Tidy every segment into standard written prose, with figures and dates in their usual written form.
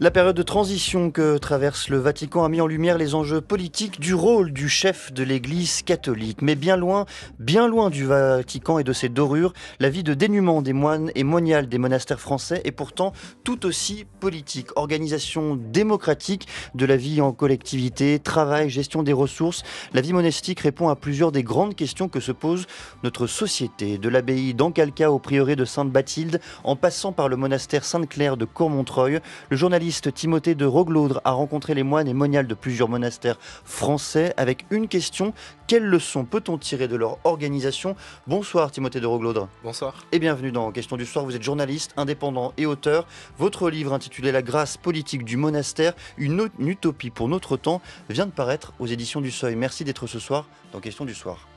La période de transition que traverse le Vatican a mis en lumière les enjeux politiques du rôle du chef de l'Église catholique. Mais bien loin du Vatican et de ses dorures, la vie de dénuement des moines et moniales des monastères français est pourtant tout aussi politique. Organisation démocratique de la vie en collectivité, travail, gestion des ressources, la vie monastique répond à plusieurs des grandes questions que se pose notre société. De l'abbaye d'Ancalca au prieuré de Sainte-Bathilde, en passant par le monastère Sainte-Claire de Courmontreuil, le journaliste Timothée de Roglaudre a rencontré les moines et moniales de plusieurs monastères français avec une question: quelles leçons peut-on tirer de leur organisation? Bonsoir Timothée de Roglaudre. Bonsoir. Et bienvenue dans Question du soir. Vous êtes journaliste, indépendant et auteur. Votre livre intitulé La grâce politique du monastère, une utopie pour notre temps, vient de paraître aux éditions du Seuil. Merci d'être ce soir dans Question du soir.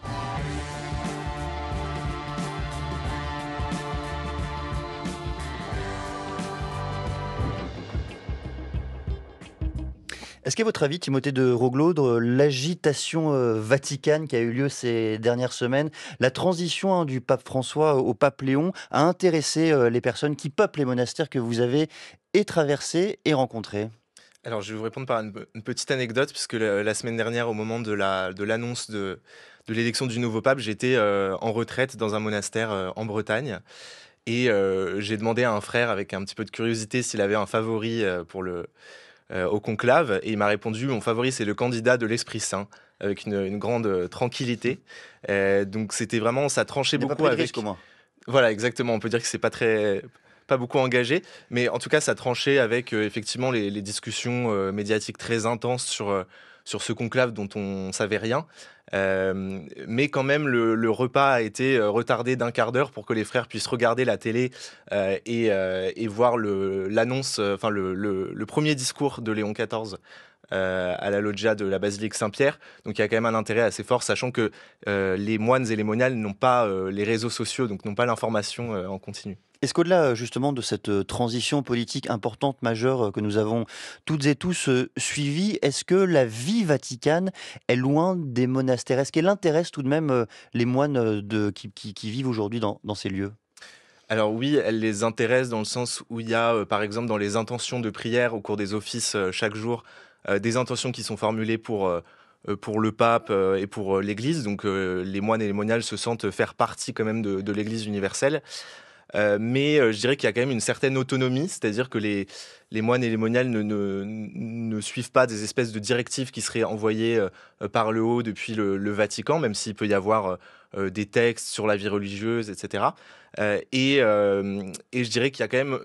Est-ce qu'à votre avis, Timothée de Roglaudre, l'agitation vaticane qui a eu lieu ces dernières semaines, la transition du pape François au pape Léon, a intéressé les personnes qui peuplent les monastères que vous avez traversés et rencontrés? Alors, je vais vous répondre par une petite anecdote, puisque la semaine dernière, au moment de l'annonce de l'élection du nouveau pape, j'étais en retraite dans un monastère en Bretagne. Et j'ai demandé à un frère, avec un petit peu de curiosité, s'il avait un favori au conclave. Et il m'a répondu: mon favori, c'est le candidat de l'Esprit Saint, avec une grande tranquillité. Donc, c'était vraiment, ça tranchait Il n'y a pas beaucoup pris de avec... risque au moins. Voilà, exactement. On peut dire que c'est pas beaucoup engagé, mais en tout cas, ça tranchait avec effectivement les discussions médiatiques très intenses sur ce conclave dont on savait rien. Mais quand même, le repas a été retardé d'un quart d'heure pour que les frères puissent regarder la télé et voir l'annonce, enfin le premier discours de Léon XIV. À la loggia de la basilique Saint-Pierre. Donc il y a quand même un intérêt assez fort, sachant que les moines et les moniales n'ont pas les réseaux sociaux, donc n'ont pas l'information en continu. Est-ce qu'au-delà justement de cette transition politique importante, majeure, que nous avons toutes et tous suivie, est-ce que la vie vaticane est loin des monastères? Est-ce qu'elle intéresse tout de même les moines qui vivent aujourd'hui dans ces lieux? Alors oui, elle les intéresse dans le sens où il y a, par exemple, dans les intentions de prière au cours des offices chaque jour, des intentions qui sont formulées pour le pape et pour l'Église. Donc les moines et les moniales se sentent faire partie quand même de l'Église universelle. Mais je dirais qu'il y a quand même une certaine autonomie, c'est-à-dire que les moines et les moniales ne suivent pas des espèces de directives qui seraient envoyées par le haut depuis le Vatican, même s'il peut y avoir des textes sur la vie religieuse, etc. Et je dirais qu'il y a quand même,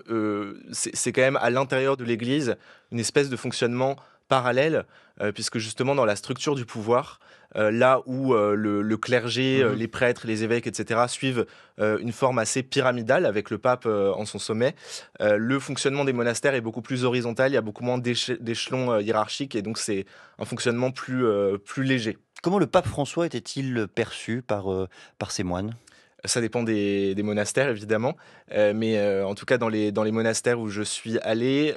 c'est quand même à l'intérieur de l'Église une espèce de fonctionnement parallèle, puisque justement dans la structure du pouvoir, là où le clergé, les prêtres, les évêques, etc., suivent une forme assez pyramidale avec le pape en son sommet, le fonctionnement des monastères est beaucoup plus horizontal, il y a beaucoup moins d'échelons hiérarchiques, et donc c'est un fonctionnement plus léger. Comment le pape François était-il perçu par ces moines? Ça dépend des monastères, évidemment. Mais en tout cas, dans les monastères où je suis allé,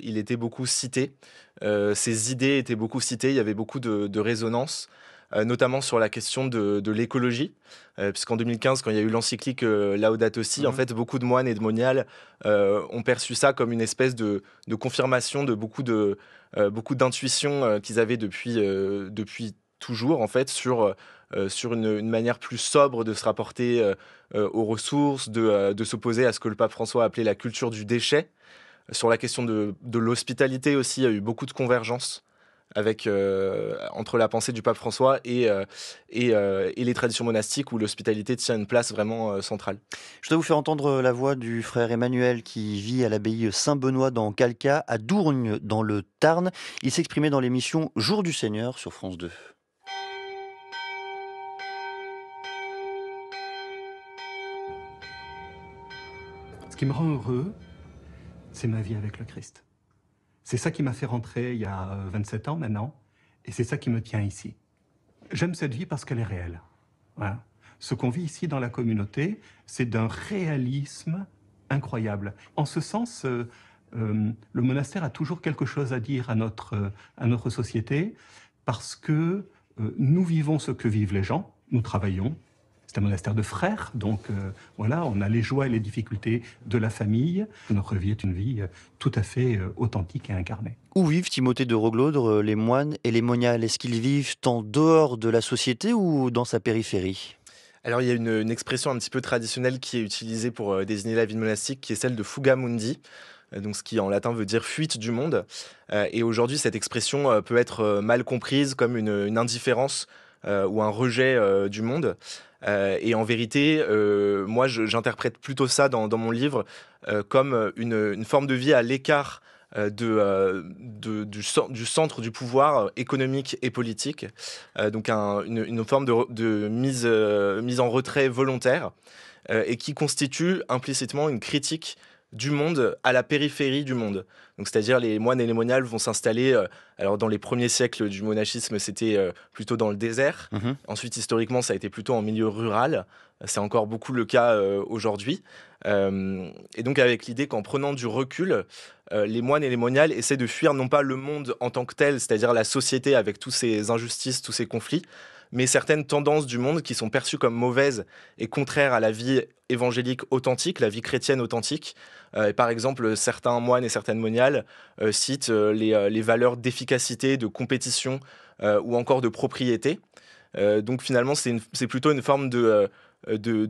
il était beaucoup cité. Ses idées étaient beaucoup citées. Il y avait beaucoup de résonance, notamment sur la question de l'écologie. Puisqu'en 2015, quand il y a eu l'encyclique Laudato Si, en fait, beaucoup de moines et de moniales ont perçu ça comme une espèce de confirmation de beaucoup d'intuitions qu'ils avaient depuis toujours, en fait, sur une manière plus sobre de se rapporter aux ressources, de s'opposer à ce que le pape François a appelé la culture du déchet. Sur la question de l'hospitalité aussi, il y a eu beaucoup de convergence entre la pensée du pape François et les traditions monastiques, où l'hospitalité tient une place vraiment centrale. Je dois vous faire entendre la voix du frère Emmanuel qui vit à l'abbaye Saint-Benoît dans Calca, à Dourgne dans le Tarn. Il s'exprimait dans l'émission Jour du Seigneur sur France 2. Ce qui me rend heureux, c'est ma vie avec le Christ. C'est ça qui m'a fait rentrer il y a 27 ans maintenant, et c'est ça qui me tient ici. J'aime cette vie parce qu'elle est réelle. Voilà. Ce qu'on vit ici dans la communauté, c'est d'un réalisme incroyable. En ce sens, le monastère a toujours quelque chose à dire à notre société, parce que nous vivons ce que vivent les gens, nous travaillons, C'est un monastère de frères, donc voilà, on a les joies et les difficultés de la famille. Notre vie est une vie tout à fait authentique et incarnée. Où vivent Timothée de Roglaudre, les moines et les moniales? Est-ce qu'ils vivent en dehors de la société ou dans sa périphérie? Alors, il y a une expression un petit peu traditionnelle qui est utilisée pour désigner la vie monastique, qui est celle de fuga mundi, donc ce qui en latin veut dire fuite du monde. Et aujourd'hui, cette expression peut être mal comprise comme une indifférence ou un rejet du monde. Et en vérité, moi, j'interprète plutôt ça dans mon livre comme une forme de vie à l'écart du centre du pouvoir économique et politique. Donc une forme de mise en retrait volontaire et qui constitue implicitement une critique du monde à la périphérie du monde. Donc, c'est-à-dire les moines et les moniales vont s'installer, alors dans les premiers siècles du monachisme, c'était plutôt dans le désert. Mhm. Ensuite, historiquement, ça a été plutôt en milieu rural. C'est encore beaucoup le cas aujourd'hui. Et donc, avec l'idée qu'en prenant du recul, les moines et les moniales essaient de fuir non pas le monde en tant que tel, c'est-à-dire la société avec tous ces injustices, tous ces conflits, mais certaines tendances du monde qui sont perçues comme mauvaises et contraires à la vie évangélique authentique, la vie chrétienne authentique. Et par exemple, certains moines et certaines moniales citent les valeurs d'efficacité, de compétition ou encore de propriété. Donc finalement, c'est plutôt une forme de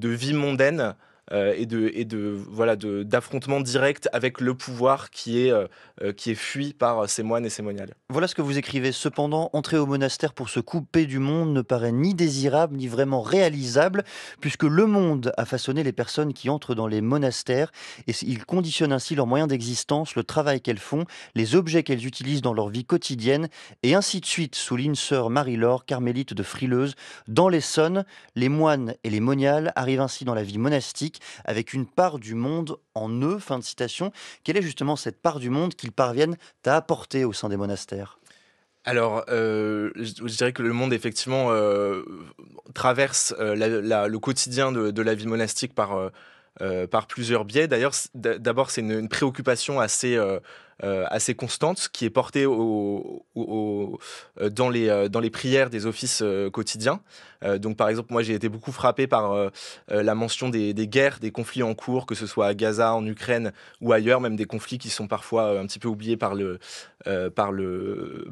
vie mondaine voilà, d'affrontement direct avec le pouvoir qui est fui par ces moines et ces moniales. Voilà ce que vous écrivez. Cependant, entrer au monastère pour se couper du monde ne paraît ni désirable ni vraiment réalisable, puisque le monde a façonné les personnes qui entrent dans les monastères et il conditionne ainsi leurs moyens d'existence, le travail qu'elles font, les objets qu'elles utilisent dans leur vie quotidienne, et ainsi de suite, souligne sœur Marie-Laure, carmélite de Frileuse. Dans l'Essonne, les moines et les moniales arrivent ainsi dans la vie monastique avec une part du monde en eux. Fin de citation. Quelle est justement cette part du monde qu'ils parviennent à apporter au sein des monastères? Alors, je dirais que le monde, effectivement, traverse le quotidien de la vie monastique par plusieurs biais. D'ailleurs, d'abord, c'est une préoccupation assez constante qui est portée dans les prières des offices quotidiens. Donc, par exemple, moi, j'ai été beaucoup frappé par la mention des guerres, des conflits en cours, que ce soit à Gaza, en Ukraine ou ailleurs, même des conflits qui sont parfois un petit peu oubliés par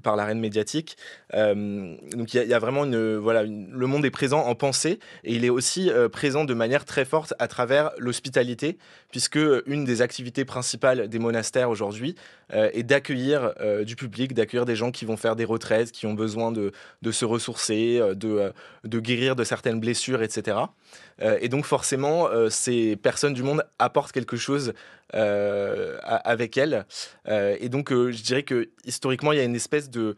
l'arène médiatique. Donc, il y a vraiment le monde est présent en pensée et il est aussi présent de manière très forte à travers l'hospitalité, puisque une des activités principales des monastères aujourd'hui est d'accueillir du public, d'accueillir des gens qui vont faire des retraites, qui ont besoin de se ressourcer, de guérir de certaines blessures, etc. Et donc forcément, ces personnes du monde apportent quelque chose avec elles. Et donc je dirais que historiquement, il y a une espèce de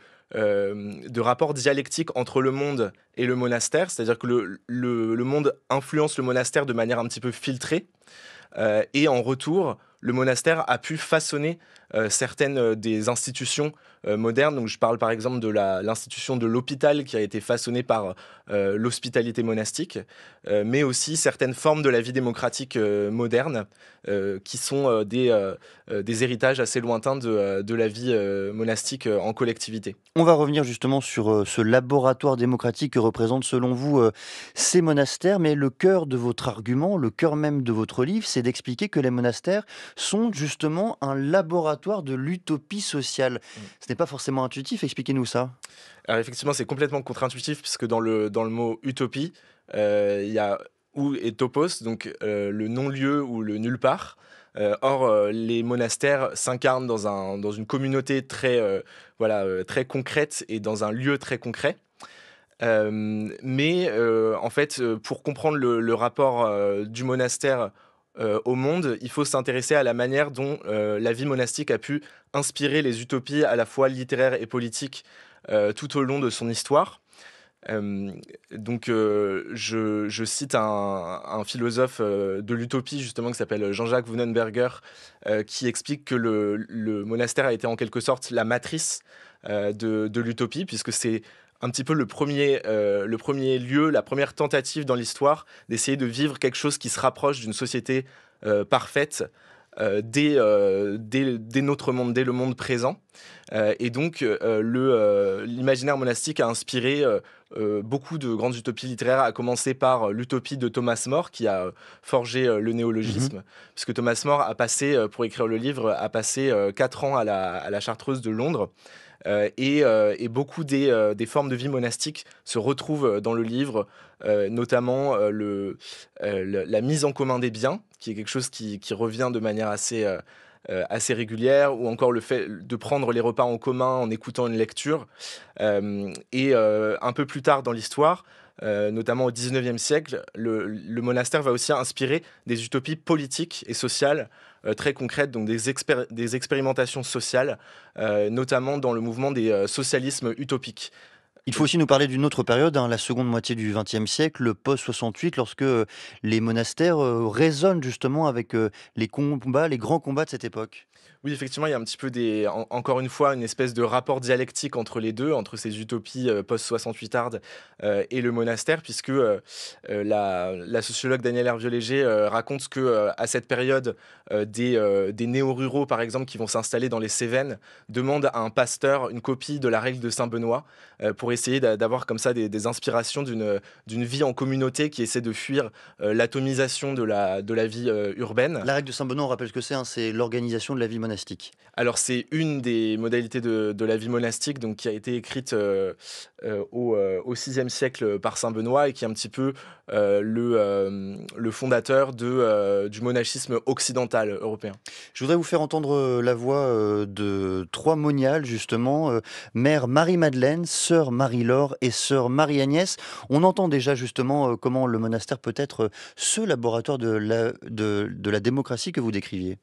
rapport dialectique entre le monde et le monastère, c'est-à-dire que le monde influence le monastère de manière un petit peu filtrée, et en retour, le monastère a pu façonner certaines des institutions modernes. Donc, je parle par exemple de l'institution de l'hôpital qui a été façonnée par l'hospitalité monastique, mais aussi certaines formes de la vie démocratique moderne qui sont des héritages assez lointains de la vie monastique en collectivité. On va revenir justement sur ce laboratoire démocratique que représentent selon vous ces monastères, mais le cœur de votre argument, le cœur même de votre livre, c'est d'expliquer que les monastères sont justement un laboratoire de l'utopie sociale. Ce n'est pas forcément intuitif, expliquez-nous ça. Alors effectivement, c'est complètement contre-intuitif puisque dans le mot utopie, il y a ou et topos, donc le non-lieu ou le nulle part. Or, les monastères s'incarnent dans une communauté très concrète et dans un lieu très concret. Mais en fait, pour comprendre le rapport du monastère au monde, il faut s'intéresser à la manière dont la vie monastique a pu inspirer les utopies à la fois littéraires et politiques tout au long de son histoire. Donc, je cite un philosophe de l'utopie, justement, qui s'appelle Jean-Jacques Wunenberger, qui explique que le monastère a été en quelque sorte la matrice de l'utopie, puisque c'est un petit peu le premier lieu, la première tentative dans l'histoire d'essayer de vivre quelque chose qui se rapproche d'une société parfaite, dès notre monde, dès le monde présent. Et donc, l'imaginaire monastique a inspiré beaucoup de grandes utopies littéraires, à commencer par l'utopie de Thomas More, qui a forgé le néologisme, puisque Thomas More a passé, pour écrire le livre, 4 ans à la Chartreuse de Londres. Et beaucoup des formes de vie monastique se retrouvent dans le livre, notamment la mise en commun des biens, qui est quelque chose qui revient de manière assez régulière, ou encore le fait de prendre les repas en commun en écoutant une lecture. Un peu plus tard dans l'histoire, notamment au XIXe siècle, le monastère va aussi inspirer des utopies politiques et sociales très concrètes, donc des expérimentations sociales, notamment dans le mouvement des socialismes utopiques. Il faut aussi nous parler d'une autre période, la seconde moitié du XXe siècle, le post-68, lorsque les monastères résonnent justement avec les grands combats de cette époque. Oui, effectivement, il y a un petit peu encore une fois, une espèce de rapport dialectique entre les deux, entre ces utopies post-68ardes et le monastère, puisque la sociologue Danielle Hervieux-Léger raconte que à cette période, des néo-ruraux, par exemple, qui vont s'installer dans les Cévennes, demandent à un pasteur une copie de la règle de Saint-Benoît pour essayer d'avoir comme ça des inspirations d'une vie en communauté qui essaie de fuir l'atomisation de la vie urbaine. La règle de Saint-Benoît, on rappelle ce que c'est l'organisation de la vie monastique. Alors, c'est une des modalités de la vie monastique, donc, qui a été écrite au VIe siècle par Saint Benoît, et qui est un petit peu le fondateur du monachisme occidental européen. Je voudrais vous faire entendre la voix de 3 moniales, justement, Mère Marie-Madeleine, Sœur Marie-Laure et Sœur Marie-Agnès. On entend déjà justement comment le monastère peut être ce laboratoire de la démocratie que vous décriviez.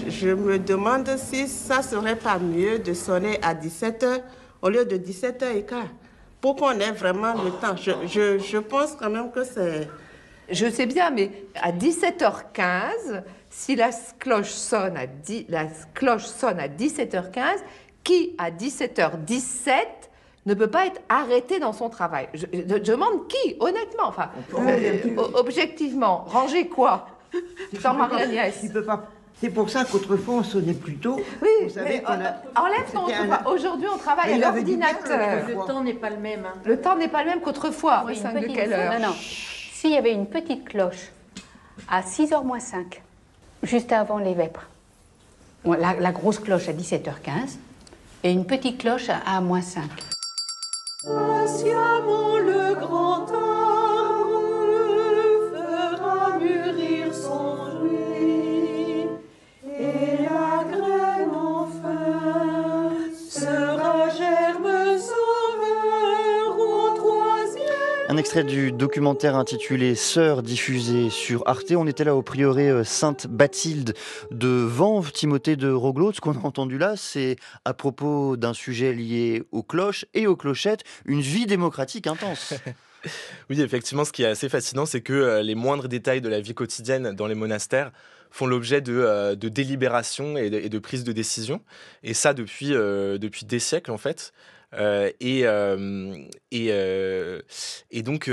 Je me demande si ça serait pas mieux de sonner à 17h au lieu de 17h15, pour qu'on ait vraiment le temps. Je pense quand même que c'est... Je sais bien, mais à 17h15, si la cloche sonne à 17h15, qui à 17h17 ne peut pas être arrêté dans son travail? Je demande qui, honnêtement, enfin, objectivement, ranger quoi? Jean-Marie Agnès. Il peut pas. C'est pour ça qu'autrefois on sonnait plus tôt. Oui, vous savez enlève ton... Aujourd'hui, on travaille à l'ordinateur. Le temps n'est pas le même. Hein. Le temps n'est pas le même qu'autrefois. Oui, de quelle heure? Non. S'il y avait une petite cloche à 6h moins 5, juste avant les vêpres, la grosse cloche à 17h15, et une petite cloche à moins 5. Patiemment le grand arbre fera mûrir son fruit, et la graine enfin sera germe sauveur au 3e. Un extrait du documentaire intitulé Sœurs, diffusé sur Arte. On était là au prieuré Sainte-Bathilde de Vanves, Timothée de Roglaud. Ce qu'on a entendu là, c'est à propos d'un sujet lié aux cloches et aux clochettes, une vie démocratique intense. Oui, effectivement, ce qui est assez fascinant, c'est que les moindres détails de la vie quotidienne dans les monastères font l'objet de délibérations et de prises de décision. Et ça, depuis des siècles, en fait. Et donc,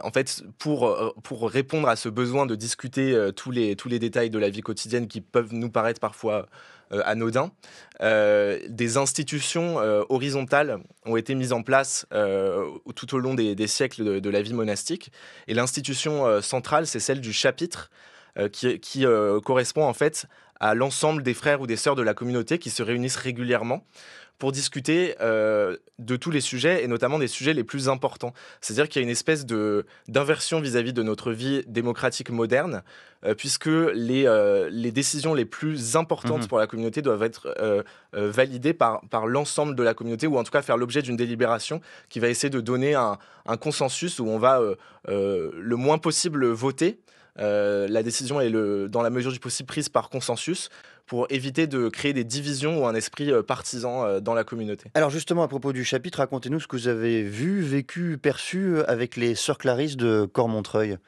en fait, pour répondre à ce besoin de discuter tous les détails de la vie quotidienne qui peuvent nous paraître parfois anodins, des institutions horizontales ont été mises en place tout au long des siècles de la vie monastique. Et l'institution centrale, c'est celle du chapitre, qui correspond en fait à l'ensemble des frères ou des sœurs de la communauté qui se réunissent régulièrement pour discuter de tous les sujets, et notamment des sujets les plus importants. C'est-à-dire qu'il y a une espèce d'inversion vis-à-vis de notre vie démocratique moderne, puisque les décisions les plus importantes pour la communauté doivent être validées par l'ensemble de la communauté, ou en tout cas faire l'objet d'une délibération qui va essayer de donner un consensus où on va le moins possible voter. La décision est dans la mesure du possible prise par consensus, pour éviter de créer des divisions ou un esprit partisan dans la communauté. Alors justement, à propos du chapitre, racontez-nous ce que vous avez vu, vécu, perçu avec les sœurs Clarisse de Cormontreuil.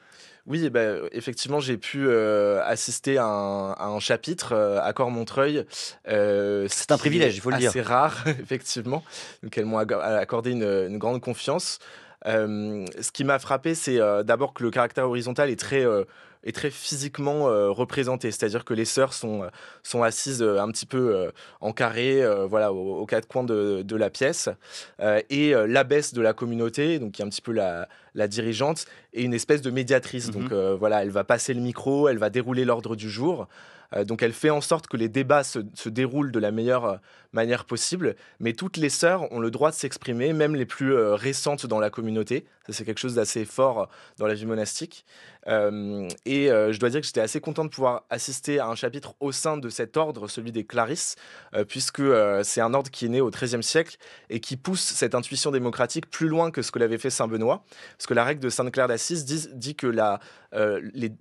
Oui, effectivement, j'ai pu assister à un chapitre à Cormontreuil. C'est un privilège, il faut le dire. Assez rare, effectivement. Donc, elles m'ont accordé une grande confiance. Ce qui m'a frappé, c'est d'abord que le caractère horizontal est très physiquement représenté. C'est-à-dire que les sœurs sont assises un petit peu en carré, voilà, aux quatre coins de la pièce. Et l'abbesse de la communauté, donc qui est un petit peu la dirigeante, est une espèce de médiatrice. Donc voilà, elle va passer le micro, elle va dérouler l'ordre du jour. Donc elle fait en sorte que les débats se déroulent de la meilleure manière possible, mais toutes les sœurs ont le droit de s'exprimer, même les plus récentes dans la communauté. Ça, c'est quelque chose d'assez fort dans la vie monastique. Je dois dire que j'étais assez content de pouvoir assister à un chapitre au sein de cet ordre, celui des Clarisses, puisque c'est un ordre qui est né au XIIIe siècle et qui pousse cette intuition démocratique plus loin que ce que l'avait fait Saint Benoît, parce que la règle de Sainte Claire d'Assise dit que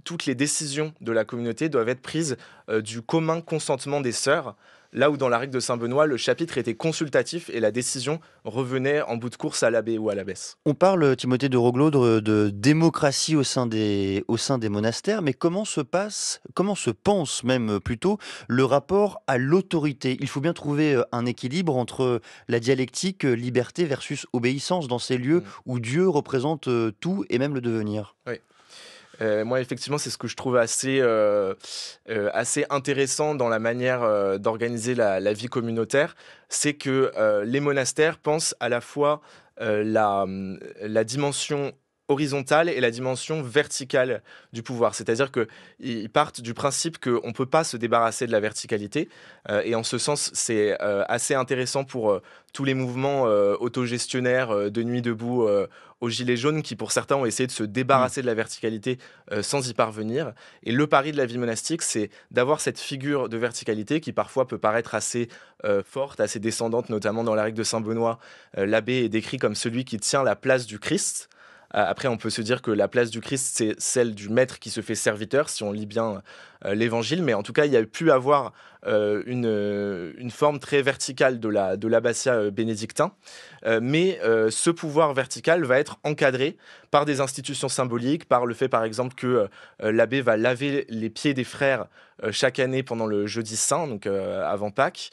toutes les décisions de la communauté doivent être prises du commun consentement des sœurs, là où dans la règle de Saint-Benoît, le chapitre était consultatif et la décision revenait en bout de course à l'abbé ou à l'abbesse. On parle, Timothée de Roglot, de démocratie au sein des monastères, mais comment se pense même plutôt le rapport à l'autorité? Il faut bien trouver un équilibre entre la dialectique liberté versus obéissance dans ces lieux où Dieu représente tout et même le devenir. Oui. Moi, effectivement, c'est ce que je trouve assez intéressant dans la manière d'organiser la vie communautaire. C'est que les monastères pensent à la fois la dimension horizontale et la dimension verticale du pouvoir. C'est-à-dire qu'ils partent du principe qu'on ne peut pas se débarrasser de la verticalité. Et en ce sens, c'est assez intéressant pour tous les mouvements autogestionnaires de Nuit debout aux Gilets jaunes qui, pour certains, ont essayé de se débarrasser de la verticalité sans y parvenir. Et le pari de la vie monastique, c'est d'avoir cette figure de verticalité qui parfois peut paraître assez forte, assez descendante, notamment dans la règle de Saint-Benoît. L'abbé est décrit comme celui qui tient la place du Christ. Après, on peut se dire que la place du Christ, c'est celle du maître qui se fait serviteur, si on lit bien l'évangile. Mais en tout cas, il y a pu avoir une forme très verticale de l'abbatiat bénédictin. Mais ce pouvoir vertical va être encadré par des institutions symboliques, par le fait, par exemple, que l'abbé va laver les pieds des frères chaque année pendant le jeudi saint, donc avant Pâques,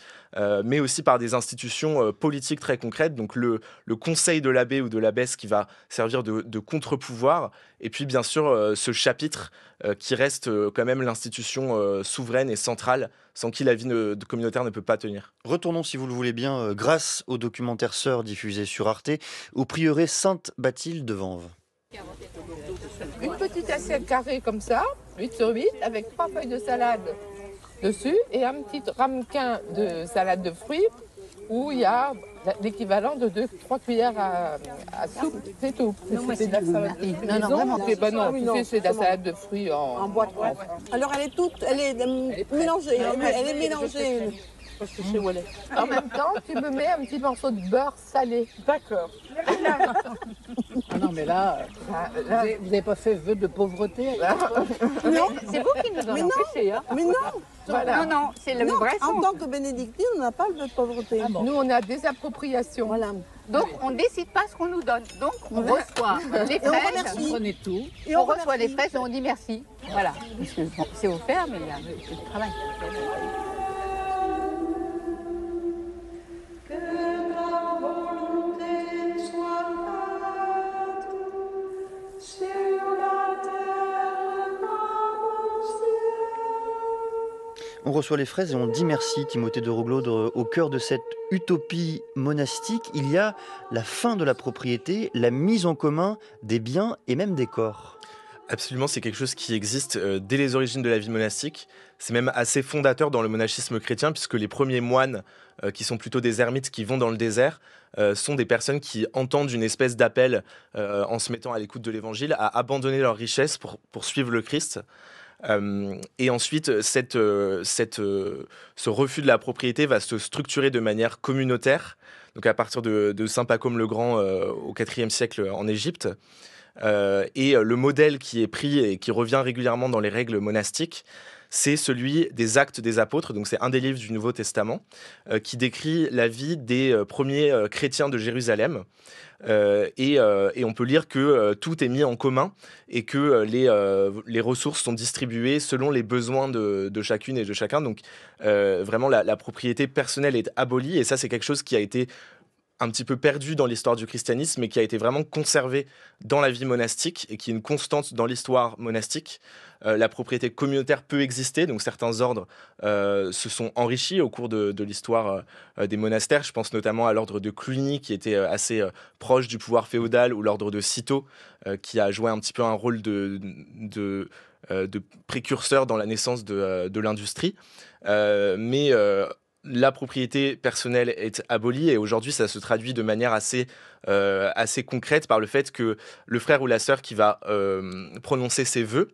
mais aussi par des institutions politiques très concrètes, donc le conseil de l'abbé ou de l'abbesse qui va servir de contre-pouvoir, et puis bien sûr ce chapitre qui reste quand même l'institution souveraine et centrale, sans qui la vie communautaire ne peut pas tenir. Retournons, si vous le voulez bien, grâce au documentaire Sœurs diffusé sur Arte, au prieuré Sainte-Bathilde de Vanves. Une petite assiette carrée comme ça, 8 sur 8, avec 3 feuilles de salade dessus et un petit ramequin de salade de fruits où il y a l'équivalent de 2-3 cuillères à soupe, c'est tout. C'est de la salade de fruits. Non, vraiment. C'est de la salade de fruits en boîte. Alors elle est mélangée. Elle est mélangée. Parce que je sais où elle est. En même temps, tu me mets un petit morceau de beurre salé. D'accord. Ah non, mais là, vous n'avez pas fait vœu de pauvreté. Non. C'est vous qui nous en empêchez. Hein. Mais non. Voilà. Non, c'est le vrai En sens. tant que bénédictine, on n'a pas le vœu de pauvreté. Nous, on a des appropriations. Voilà. Donc, on ne décide pas ce qu'on nous donne. Donc, on reçoit les Et on fraises. remercie. Prenez tout. Et On reçoit les fraises et on dit merci. Voilà. Parce que bon, c'est offert, mais il y a du travail. Que ta volonté soit faite sur la terre comme au ciel. On reçoit les fraises et on dit merci, Timothée de Roglot. Au cœur de cette utopie monastique, il y a la fin de la propriété, la mise en commun des biens et même des corps. Absolument, c'est quelque chose qui existe dès les origines de la vie monastique. C'est même assez fondateur dans le monachisme chrétien, puisque les premiers moines, qui sont plutôt des ermites qui vont dans le désert, sont des personnes qui entendent une espèce d'appel en se mettant à l'écoute de l'évangile à abandonner leurs richesses pour suivre le Christ. Et ensuite, ce refus de la propriété va se structurer de manière communautaire, donc à partir de saint Pacôme le Grand au IVe siècle en Égypte. Et le modèle qui est pris et qui revient régulièrement dans les règles monastiques, c'est celui des Actes des Apôtres, donc c'est un des livres du Nouveau Testament, qui décrit la vie des premiers chrétiens de Jérusalem. et on peut lire que tout est mis en commun et que les ressources sont distribuées selon les besoins de chacune et de chacun. Donc vraiment la propriété personnelle est abolie, et ça c'est quelque chose qui a été un petit peu perdu dans l'histoire du christianisme, mais qui a été vraiment conservé dans la vie monastique et qui est une constante dans l'histoire monastique. La propriété communautaire peut exister, donc certains ordres se sont enrichis au cours de l'histoire des monastères. Je pense notamment à l'ordre de Cluny, qui était assez proche du pouvoir féodal, ou l'ordre de Cîteaux, qui a joué un petit peu un rôle de précurseur dans la naissance de l'industrie. Mais la propriété personnelle est abolie, et aujourd'hui ça se traduit de manière assez concrète par le fait que le frère ou la sœur qui va prononcer ses vœux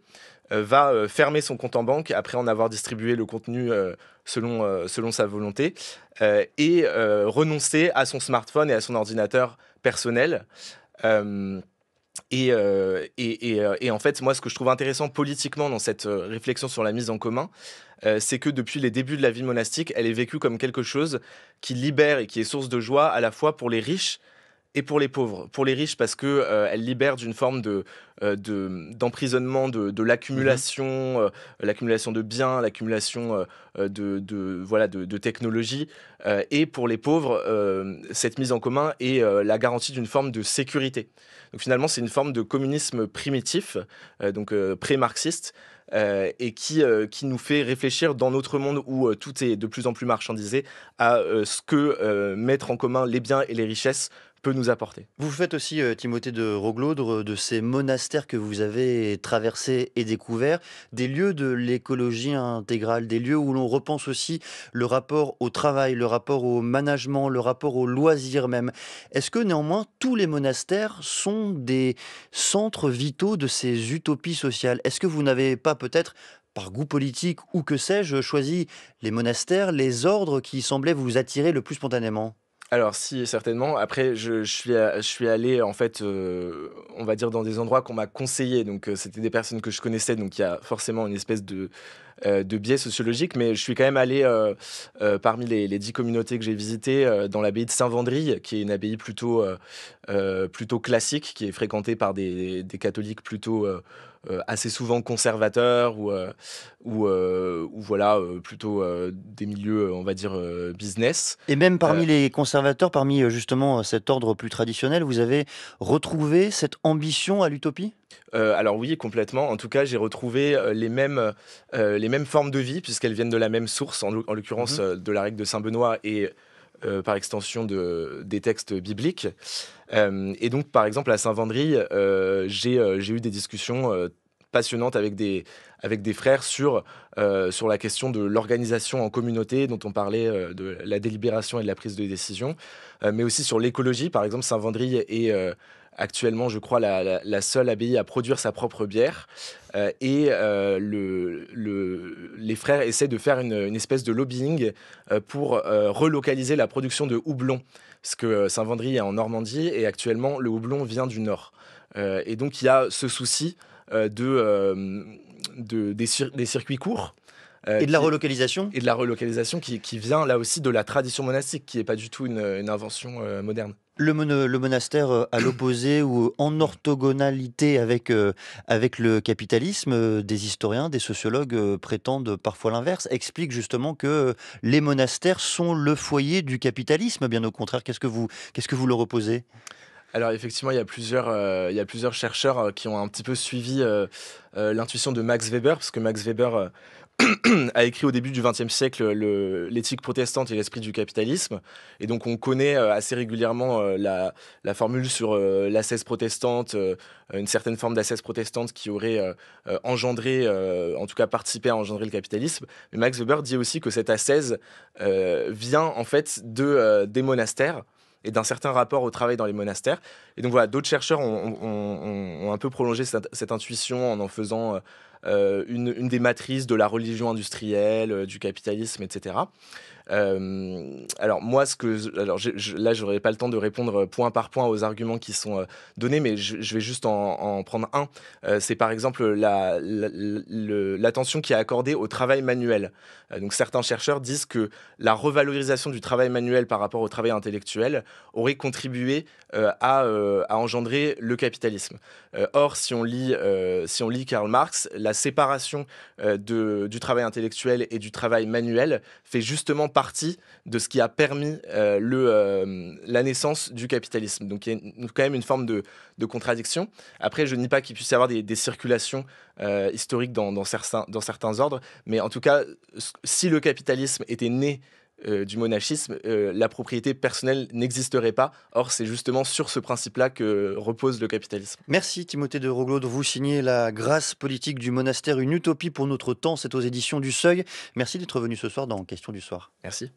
va fermer son compte en banque après en avoir distribué le contenu selon sa volonté, et renoncer à son smartphone et à son ordinateur personnel. Et en fait, moi, ce que je trouve intéressant politiquement dans cette réflexion sur la mise en commun, c'est que depuis les débuts de la vie monastique, elle est vécue comme quelque chose qui libère et qui est source de joie à la fois pour les riches et pour les pauvres. Pour les riches, parce que elle libère d'une forme d'emprisonnement de l'accumulation, l'accumulation de biens, l'accumulation de technologies. Et pour les pauvres, cette mise en commun est la garantie d'une forme de sécurité. Donc finalement, c'est une forme de communisme primitif, pré-marxiste, et qui nous fait réfléchir dans notre monde où tout est de plus en plus marchandisé à ce que mettre en commun les biens et les richesses peut nous apporter. Vous faites aussi, Timothée de Roglaudre, de ces monastères que vous avez traversés et découverts, des lieux de l'écologie intégrale, des lieux où l'on repense aussi le rapport au travail, le rapport au management, le rapport au loisir même. Est-ce que néanmoins tous les monastères sont des centres vitaux de ces utopies sociales? Est-ce que vous n'avez pas peut-être, par goût politique ou que sais-je, choisi les monastères, les ordres qui semblaient vous attirer le plus spontanément? Alors si, certainement. Après, je suis allé, en fait, on va dire, dans des endroits qu'on m'a conseillés. Donc c'était des personnes que je connaissais, donc il y a forcément une espèce de biais sociologique. Mais je suis quand même allé parmi les 10 communautés que j'ai visitées dans l'abbaye de Saint-Vendry, qui est une abbaye plutôt classique, qui est fréquentée par des catholiques plutôt assez souvent conservateurs, ou voilà, plutôt des milieux, on va dire, business. Et même parmi les conservateurs, parmi justement cet ordre plus traditionnel, vous avez retrouvé cette ambition à l'utopie? Alors oui, complètement. En tout cas, j'ai retrouvé les mêmes formes de vie, puisqu'elles viennent de la même source, en l'occurrence de la règle de Saint-Benoît et par extension des textes bibliques. Et donc, par exemple, à Saint-Vendry, j'ai eu des discussions passionnantes avec des frères sur la question de l'organisation en communauté, dont on parlait, de la délibération et de la prise de décision, mais aussi sur l'écologie. Par exemple, Saint-Vendry est actuellement, je crois, la seule abbaye à produire sa propre bière. Et les frères essaient de faire une espèce de lobbying pour relocaliser la production de houblon. Parce que Saint-Vendry est en Normandie et actuellement, le houblon vient du Nord. Et donc, il y a ce souci des circuits courts. Et de la relocalisation? Et de la relocalisation qui vient là aussi de la tradition monastique, qui n'est pas du tout une invention moderne. Le monastère à l'opposé ou en orthogonalité avec le capitalisme, des historiens, des sociologues prétendent parfois l'inverse, expliquent justement que les monastères sont le foyer du capitalisme. Bien au contraire, qu'est-ce que vous leur opposez? Alors effectivement, il y a plusieurs chercheurs qui ont un petit peu suivi l'intuition de Max Weber, parce que Max Weber a écrit au début du XXe siècle l'éthique protestante et l'esprit du capitalisme. Et donc on connaît assez régulièrement la formule sur l'ascèse protestante, une certaine forme d'ascèse protestante qui aurait engendré, en tout cas participé à engendrer le capitalisme. Mais Max Weber dit aussi que cette ascèse vient en fait des monastères et d'un certain rapport au travail dans les monastères. Et donc voilà, d'autres chercheurs ont un peu prolongé cette intuition en faisant une des matrices de la religion industrielle, du capitalisme, etc. Alors moi, là, j'aurais pas le temps de répondre point par point aux arguments qui sont donnés, mais je vais juste en prendre un. C'est par exemple l'attention qui est accordée au travail manuel. Donc certains chercheurs disent que la revalorisation du travail manuel par rapport au travail intellectuel aurait contribué à engendrer le capitalisme. Or, si on lit Karl Marx, la séparation du travail intellectuel et du travail manuel fait justement partie de ce qui a permis la naissance du capitalisme. Donc il y a quand même une forme de contradiction. Après, je ne nie pas qu'il puisse y avoir des circulations historiques dans certains ordres, mais en tout cas, si le capitalisme était né du monachisme, la propriété personnelle n'existerait pas. Or, c'est justement sur ce principe-là que repose le capitalisme. Merci Timothée de Roglaude. Vous signez La grâce politique du monastère, une utopie pour notre temps. C'est aux éditions du Seuil. Merci d'être venu ce soir dans Question du soir. Merci.